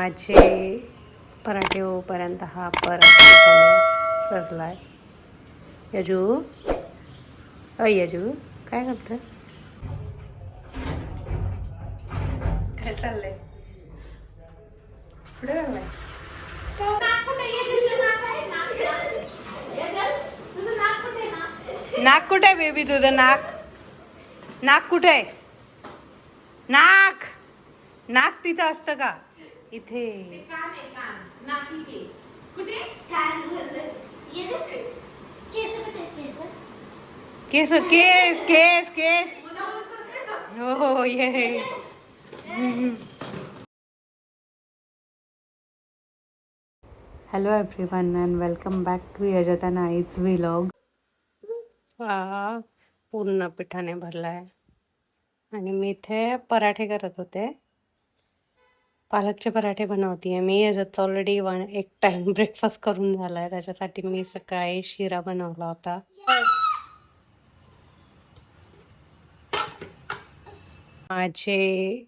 माझे पराठे होईपर्यंत हा परत सजलाय. यजू, यजू काय करतेस? काय चाललंय? कुठे चाललंय? नाक कुठे आहे बेबी तुझं? नाक कुठे आहे? नाक नाक तिथं असतं का? इथे. केस केस केस केस. हो हो ये. Hello everyone and welcome back to Yajata nights vlog. हा पूर्ण पिठाने भरलाय आणि मी इथे पराठे करत होते. पालकचे पराठे बनवते मी. याच्यात ऑलरेडी एक टाइम ब्रेकफास्ट करून झालाय. त्याच्यासाठी मी सकाळी शिरा बनवला होता. माझे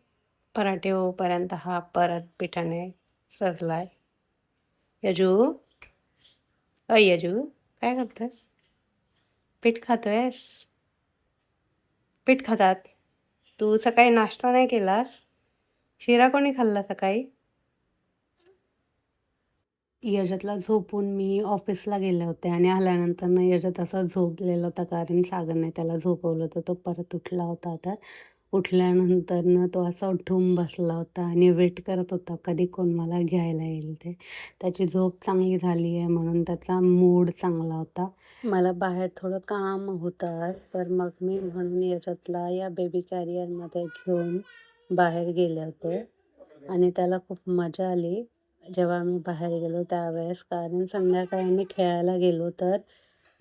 पराठे होईपर्यंत हा परत पिठाने सजलाय. यजू, यजू काय करतेस? पीठ खातोयस? पीठ खातात. तू सकाळी नाश्ता नाही केलास? शिरा कोणी खाल्ला सकाळी? यजतला झोपून मी ऑफिसला गेले होते आणि आल्यानंतर ना यजत असा झोपलेला होता, कारण सागरने त्याला झोपवलं होतं. तो परत उठला होता. तर उठल्यानंतर ना तो असा उठून बसला होता आणि वेट करत होता कधी कोण मला घ्यायला येईल ते. त्याची झोप चांगली झाली आहे म्हणून त्याचा मूड चांगला होता. मला बाहेर थोडं काम होतं आज, तर मग मी म्हणून यजतला या बेबी कॅरियरमध्ये घेऊन बाहेर गेले होते आणि त्याला खूप मजा आली जेव्हा आम्ही बाहेर गेलो त्यावेळेस. कारण संध्याकाळी आम्ही खेळायला गेलो तर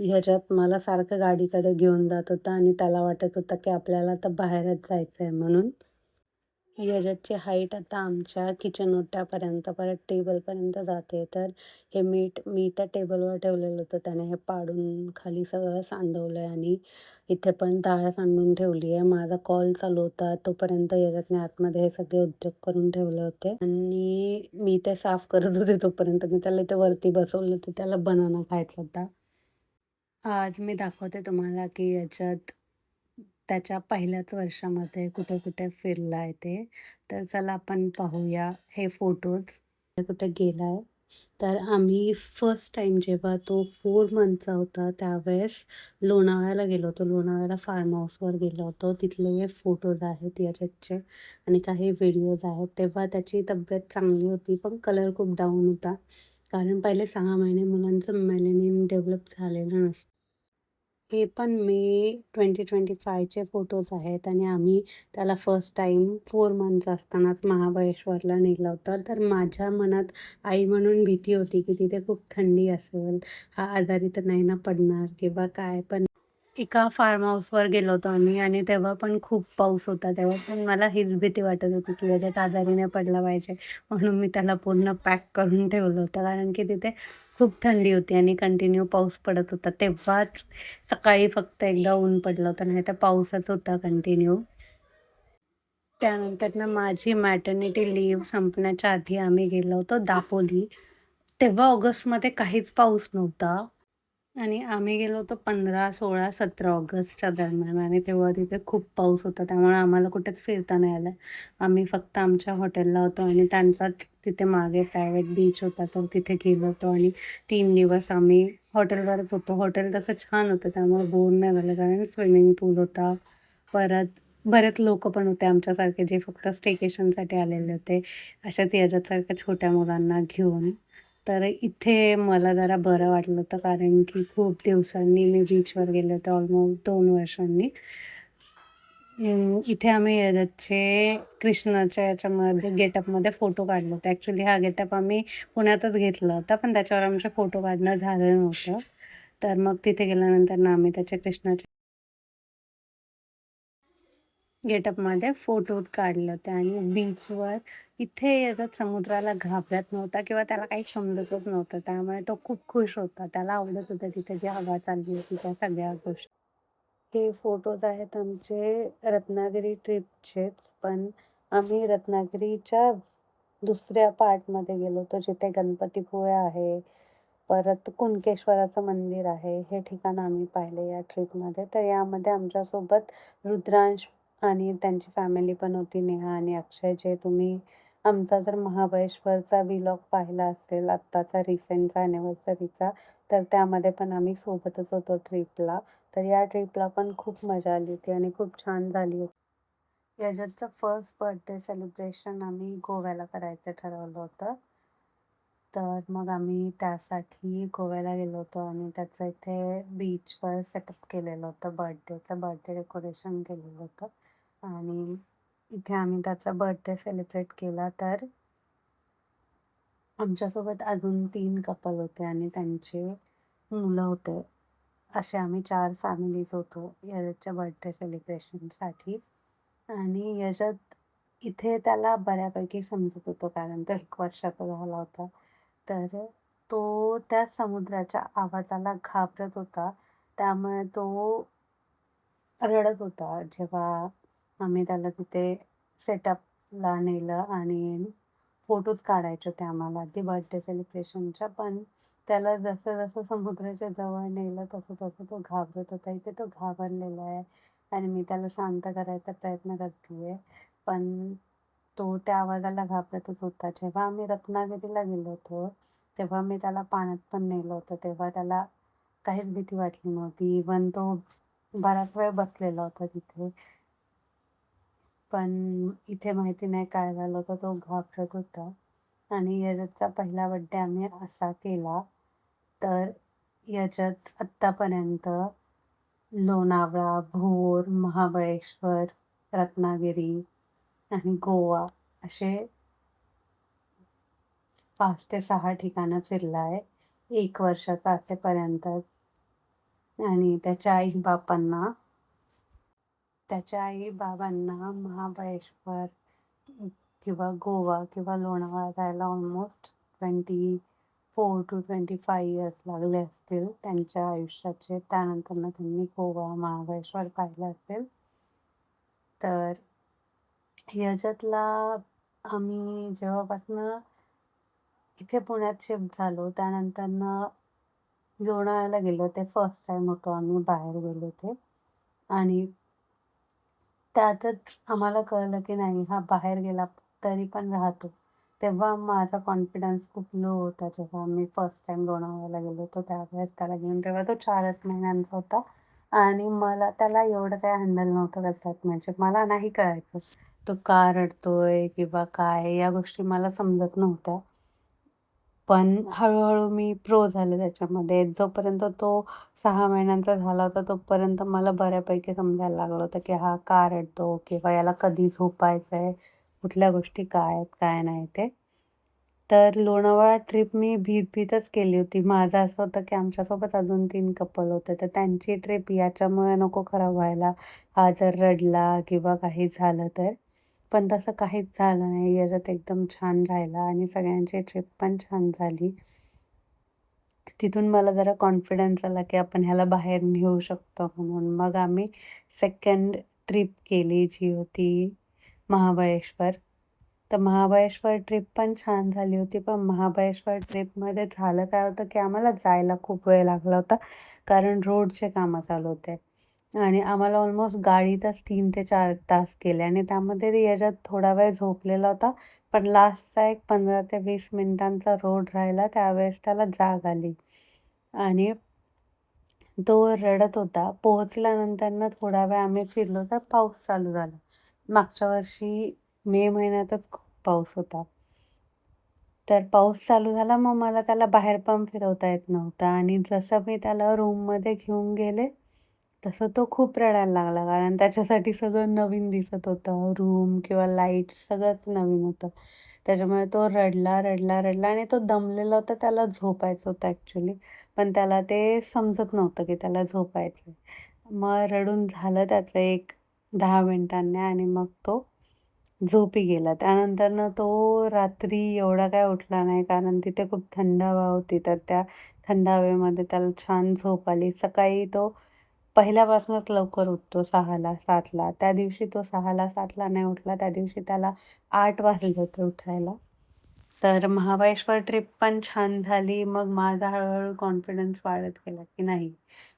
ह्याच्यात मला सारखं गाडीकडे घेऊन जात होता आणि त्याला वाटत होतं की आपल्याला तर बाहेरच जायचं आहे म्हणून. ह्याच्याची हाईट आता आमच्या किचन ओट्यापर्यंत परत टेबलपर्यंत जाते. तर हे मी त्या टेबलवर ठेवलेलं होतं, त्याने हे पाडून खाली सगळं सांडवलं आहे आणि इथे पण डाळ सांडून ठेवली आहे. माझा कॉल चालू होता तोपर्यंत ह्याच्यातने आतमध्ये हे सगळे उद्योग करून ठेवले होते आणि मी ते साफ करत होते तोपर्यंत मी त्याला इथे वरती बसवलं होतं. त्याला बनाना खायचा होता. आज मी दाखवते तुम्हाला की याच्यात त्याच्या पहिल्याच वर्षामध्ये कुठे कुठे फिरला आहे ते. तर चला आपण पाहूया हे फोटोज. कुठे गेला आहे तर आम्ही फर्स्ट टाइम जेव्हा तो 4 मंथचा होता त्यावेळेस लोणावळ्याला गेलो होतो. लोणावळ्याला फार्म हाऊसवर गेलो होतो. तिथले हे फोटोज आहेत याच्यातचे आणि काही व्हिडिओज आहेत. तेव्हा त्याची तब्येत चांगली होती पण कलर खूप डाऊन होता, कारण पहिले 6 महिने मुलांचं मेलॅनिन डेव्हलप झालेलं नसतं. हे पण मे 2025चे फोटोज आहेत आणि आम्ही त्याला फर्स्ट टाईम 4 मंथ्स असतानाच महाबळेश्वरला नेलं होतं. तर माझ्या मनात आई म्हणून भीती होती की तिथे खूप थंडी असेल, हा आजारी तर नाही ना पडणार किंवा काय. पण एका फार्म हाऊसवर गेलो होतो आम्ही आणि तेव्हा पण खूप पाऊस होता. तेव्हा पण मला हीच भीती वाटत होती की याच्यात आजारी नाही पडला पाहिजे, म्हणून मी त्याला पूर्ण पॅक करून ठेवलं होतं. कारण की तिथे खूप थंडी होती आणि कंटिन्यू पाऊस पडत होता. तेव्हाच सकाळी फक्त एकदा ऊन पडलं होतं, नाही तर पाऊसच होता कंटिन्यू. त्यानंतर ना माझी मॅटर्निटी लीव्ह संपण्याच्या आधी आम्ही गेलो होतो दापोली. तेव्हा ऑगस्टमध्ये काहीच पाऊस नव्हता आणि आम्ही गेलो होतो 15, 16, 17 ऑगस्टच्या दरम्यान आणि तेव्हा तिथे खूप पाऊस होता. त्यामुळे आम्हाला कुठेच फिरता नाही आलं. आम्ही फक्त आमच्या हॉटेलला होतो आणि त्यांचाच तिथे मागे प्रायव्हेट बीच होता, तर तिथे गेलो होतो आणि 3 दिवस आम्ही हॉटेलवरच होतो. हॉटेल तसं छान होतं त्यामुळे बोर नाही झालं, कारण स्विमिंग पूल होता. परत बरेच लोक पण होते आमच्यासारखे जे फक्त स्टेकेशनसाठी आलेले होते, अशाच याच्यासारख्या छोट्या मुलांना घेऊन. तर इथे मला जरा बरं वाटलं होतं, कारण की खूप दिवसांनी मी बीचवर गेले होते, ऑलमोस्ट 2 वर्षांनी. इथे आम्ही याचे कृष्णाच्या याच्यामध्ये गेटअपमध्ये फोटो काढले होते. ॲक्च्युली हा गेटअप आम्ही पुण्यातच घेतला होता, पण त्याच्यावर आमचे फोटो काढणं झालं नव्हतं. तर मग तिथे गेल्यानंतर ना आम्ही त्याच्या कृष्णाच्या गेटअपमध्ये फोटोज काढले होते आणि बीचवर इथे याच्यात समुद्राला घाबरत नव्हता किंवा त्याला काही समजतच नव्हतं. त्यामुळे तो खूप खुश होता. त्याला आवडत होतं तिथे जी हवा चालली होती त्या सगळ्या गोष्टी. हे फोटोज आहेत आमचे रत्नागिरी ट्रिपचेच, पण आम्ही रत्नागिरीच्या दुसऱ्या पार्टमध्ये गेलो होतो जिथे गणपतीपुळे आहे, परत कुणकेश्वराचं मंदिर आहे. हे ठिकाण आम्ही पाहिले या ट्रिपमध्ये. तर यामध्ये आमच्यासोबत रुद्रांश आणि त्यांची फॅमिली पण होती, नेहा आणि अक्षय. जे तुम्ही आमचा जर महाबळेश्वरचा व्लॉग पाहिला असेल आत्ताचा रिसेंटचा ॲनिव्हर्सरीचा, तर त्यामध्ये पण आम्ही सोबतच होतो ट्रिपला. तर या ट्रिपला पण खूप मजा आली होती आणि खूप छान झाली होती. याच्यातचं फर्स्ट बर्थडे सेलिब्रेशन आम्ही गोव्याला करायचं ठरवलं होतं. तर मग आम्ही त्यासाठी गोव्याला गेलो होतो आणि त्याचं इथे बीचवर सेटअप केलेलं होतं बर्थडे डेकोरेशन केलेलं होतं. आणि इथे आम्ही त्याचा बर्थडे सेलिब्रेट केला. तर आमच्यासोबत अजून 3 कपल होते आणि त्यांचे मुलं होते. असे आम्ही 4 फॅमिलीज होतो याच्या बर्थडे सेलिब्रेशनसाठी. आणि याच्यात इथे त्याला बऱ्यापैकी समजत होतं कारण तो 1 वर्षाचा झाला होता. तर तो त्या समुद्राच्या आवाजाला घाबरत होता. त्यामुळे तो रडत होता जेव्हा आम्ही त्याला तिथे सेटअपला नेलं आणि फोटोज काढायचे होते आम्हाला अगदी बर्थडे सेलिब्रेशनच्या. पण त्याला जसं समुद्राच्या जवळ नेलं तसं तो घाबरत होता. इथे तो घाबरलेला आहे आणि मी त्याला शांत करायचा प्रयत्न करते पण तो त्या आवाजाला घाबरतच होता. जेव्हा आम्ही रत्नागिरीला गेलो होतो, तेव्हा मी त्याला पाण्यात पण नेलं होतं. तेव्हा त्याला काहीच भीती वाटली नव्हती. इव्हन तो बराच वेळ बसलेला होता तिथे. पण इथे माहिती नाही काय झालं होतं, तो घाबरत होता. आणि याच्यातचा पहिला बर्थडे आम्ही असा केला. तर याच्यात आत्तापर्यंत लोणावळा, भोर, महाबळेश्वर, रत्नागिरी आणि गोवा असे 5 ते 6 ठिकाणं फिरला आहे 1 वर्षाचा असेपर्यंतच. आणि त्याच्या आई-बाबांना महाबळेश्वर किंवा गोवा किंवा लोणावळा जायला ऑलमोस्ट 24 टू 25 इयर्स लागले असतील त्यांच्या आयुष्याचे. त्यानंतरनं त्यांनी गोवा, महाबळेश्वर पाहिलं असेल. तर ह्याच्यातला आम्ही जेव्हापासनं इथे पुण्यात शिफ्ट झालो त्यानंतरनं लोणावळ्याला गेलो. ते फर्स्ट टाईम होतो आम्ही बाहेर गेलो ते. आणि त्यातच आम्हाला कळलं की नाही हा बाहेर गेला तरी पण राहतो. तेव्हा माझा कॉन्फिडन्स खूप लो होता जेव्हा आम्ही फर्स्ट टाईम लोणावळ्याला गेलो होतो त्यावेळेस त्याला घेऊन. तेव्हा तो 4च महिन्यांचा होता आणि मला त्याला एवढं काही हँडल नव्हतं करता येत. म्हणजे मला नाही कळायचं तो का रडतोय किंवा काय या गोष्टी मला समजत नव्हत्या. पण हळू मी प्रो झाले त्याच्यामध्ये. जोपर्यंत तो 6 महिन्यांचा झाला होता तोपर्यंत मला बऱ्यापैकी समजायला लागलं होतं की हा का रडतो किंवा याला कधी झोपायचं आहे, कुठल्या गोष्टी काय आहेत, काय नाही ते. तर लोणावळा ट्रिप मी भीतच केली होती. माझं असं होतं की आमच्यासोबत अजून 3 कपल होते, तर त्यांची ट्रिप याच्यामुळे नको खराब व्हायला. हा जर रडला किंवा काही झालं तर. पण तसं काहीच झालं नाही. याच्यात एकदम छान राहिला आणि सगळ्यांची ट्रिप पण छान झाली. तिथून मला जरा कॉन्फिडन्स आला की आपण ह्याला बाहेर नेऊ शकतो म्हणून. मग आम्ही सेकंड ट्रिप केली जी होती महाबळेश्वर. तर महाबळेश्वर ट्रिप पण छान झाली होती. पण महाबळेश्वर ट्रिपमध्ये झालं काय होतं की आम्हाला जायला खूप वेळ लागला होता कारण रोडचे कामं चालू होते. आणि आम्हाला ऑलमोस्ट गाडीतच 3 ते 4 तास गेले आणि त्यामध्ये याच्यात थोडा वेळ झोपलेला होता. पण लास्टचा एक 15 ते 20 मिनिटांचा रोड राहिला त्यावेळेस त्याला जाग आली आणि तो रडत होता. पोहोचल्यानंतरनं थोडा वेळ आम्ही फिरलो तर पाऊस चालू झाला. मागच्या वर्षी मे महिन्यातच खूप पाऊस होता. तर पाऊस चालू झाला मग मला त्याला बाहेर पण फिरवता येत नव्हतं आणि जसं मी त्याला रूममध्ये घेऊन गेले, तसं तो खूप रडायला लागला कारण त्याच्यासाठी सगळं नवीन दिसत होतं. रूम किंवा लाईट्स सगळंच नवीन होतं. त्याच्यामुळे तो रडला आणि तो दमलेला होता. त्याला झोपायचं होतं ॲक्च्युली. पण त्याला ते समजत नव्हतं की त्याला झोपायचं आहे. मग रडून झालं त्याचं एक 10 मिनिटांनी आणि मग तो झोपी गेला. त्यानंतरनं तो रात्री एवढा काय उठला नाही कारण तिथे खूप थंड हवा होती. तर त्या थंड हवेमध्ये त्याला छान झोप आली. सकाळी तो पहिल्यापासूनच लवकर उठतो 6ला 7ला. त्या दिवशी तो 6ला 7ला नाही उठला. त्या दिवशी त्याला 8 वाजले होते उठायला. तर महाबळेश्वर ट्रिप पण छान झाली. मग माझा हळू-हळू कॉन्फिडन्स वाढत गेला, की नाही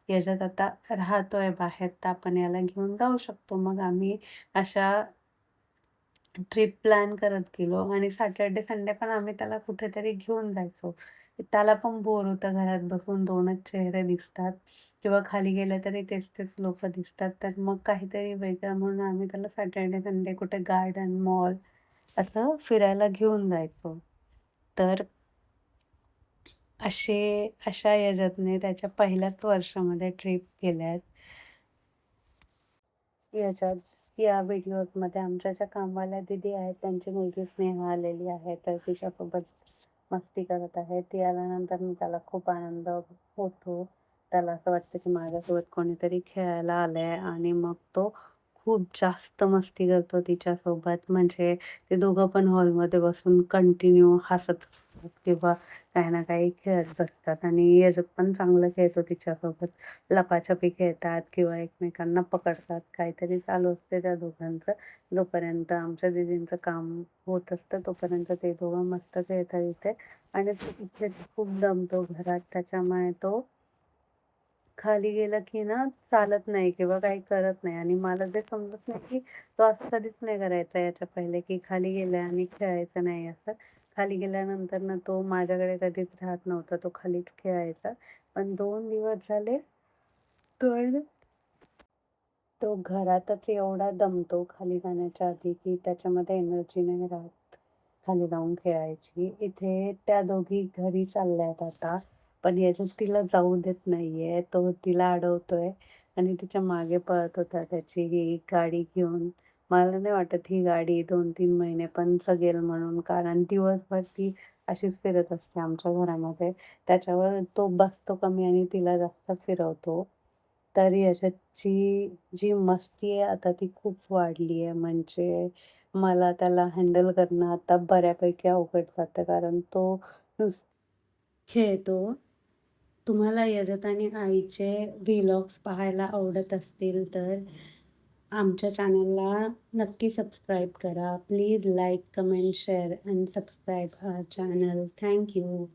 याच्यात आता राहतोय बाहेर, तर आपण याला घेऊन जाऊ शकतो. मग आम्ही अशा ट्रिप प्लॅन करत गेलो आणि सॅटर्डे, संडे पण आम्ही त्याला कुठेतरी घेऊन जायचो. त्याला पण बोर होतं घरात बसून 2च चेहरे दिसतात किंवा खाली गेलं तरी तेच-तेच लोकं दिसतात. तर मग काहीतरी वेगळं म्हणून आम्ही त्याला सॅटर्डे, संडे कुठे गार्डन, मॉल असं फिरायला घेऊन जायचो. तर अशा ह्याच्यातनं त्याच्या पहिल्याच वर्षामध्ये ट्रिप केल्यात. या व्हिडिओजमध्ये आमच्या ज्या कामवाल्या दीदी आहेत, त्यांची मुलगी स्नेहा आलेली आहे. तर तिच्यासोबत मस्ती करत आहे. ती आल्यानंतर मग त्याला खूप आनंद होतो. त्याला असं वाटतं, की माझ्यासोबत कोणीतरी खेळायला आलंय आणि मग तो खूप जास्त मस्ती करतो तिच्यासोबत. म्हणजे ते दोघं पण हॉलमध्ये बसून कंटिन्यू हसत किंवा काही ना काही खेळत बसतात आणि याच्यात पण चांगलं खेळतो तिच्यासोबत. लपाछपी खेळतात किंवा एकमेकांना पकडतात. काहीतरी चालू असते त्या दोघांचं. जोपर्यंत आमच्या दीदींचं काम होत असतं तोपर्यंत ते दोघं मस्त खेळतात इथे आणि तो इथे खूप दमतो घरात. त्याच्यामुळे तो खाली गेला की ना चालत नाही किंवा काही करत नाही आणि मला ते समजत नाही की तो असं कधीच नाही करायचा याच्या पहिले की खाली गेलाय आणि खेळायचं नाही असं. खाली गेल्यानंतर ना तो माझ्याकडे कधीच राहत नव्हता. तो खालीच खेळायचा. पण 2 दिवस झाले तर तो घरातच एवढा दमतो खाली जाण्याच्या आधी, की त्याच्यामध्ये एनर्जी नाही राहत खाली जाऊन खेळायची. इथे त्या दोघी घरी चालल्यात आता, पण याच्यात तिला जाऊ देत नाहीये. तो तिला अडवतोय आणि तिच्या मागे पळत होता त्याची ही गाडी घेऊन. मला नाही वाटत ही गाडी 2-3 महिने पण जगेल म्हणून, कारण दिवसभर ती अशीच फिरत असते आमच्या घरामध्ये. त्याच्यावर तो बसतो कमी आणि तिला जास्त फिरवतो. तर यशाची जी मस्ती आहे आता ती खूप वाढली आहे. म्हणजे मला त्याला हँडल करणं आता बऱ्यापैकी अवघड जातं कारण तो नुस खेळतो. तुम्हाला यजत आणि आईचे व्लॉग्स पाहायला आवडत असतील तर आमच्या चॅनलला नक्की सबस्क्राईब करा. Please like, comment, share and subscribe our channel. Thank you.